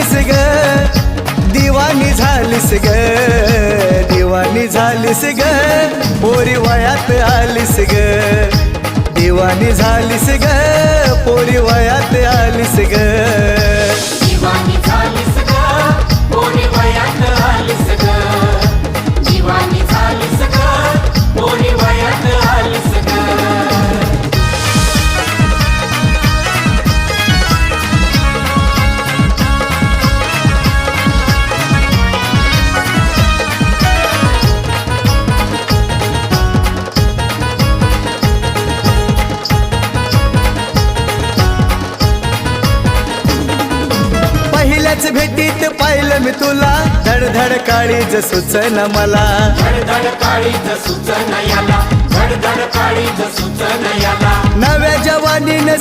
झालीस ग, दिवानी झालीस ग, दिवानी झालीस ग, पोरी वयात आलीस ग, दिवानी झालीस ग, पोरी वयात आलीस ग. दिवानी झालीस ग, पोरी वयात आलीस ग, दिवानी झालीस ग, पोरी वयात आलीस ग. पहिल्याच भेटीत पाहिलं मी तुला, धडधड काळीज सुचन मला, धडधड काळीज सुचन याला, धडधड काळीज सुचन याला. नव्या जवानीने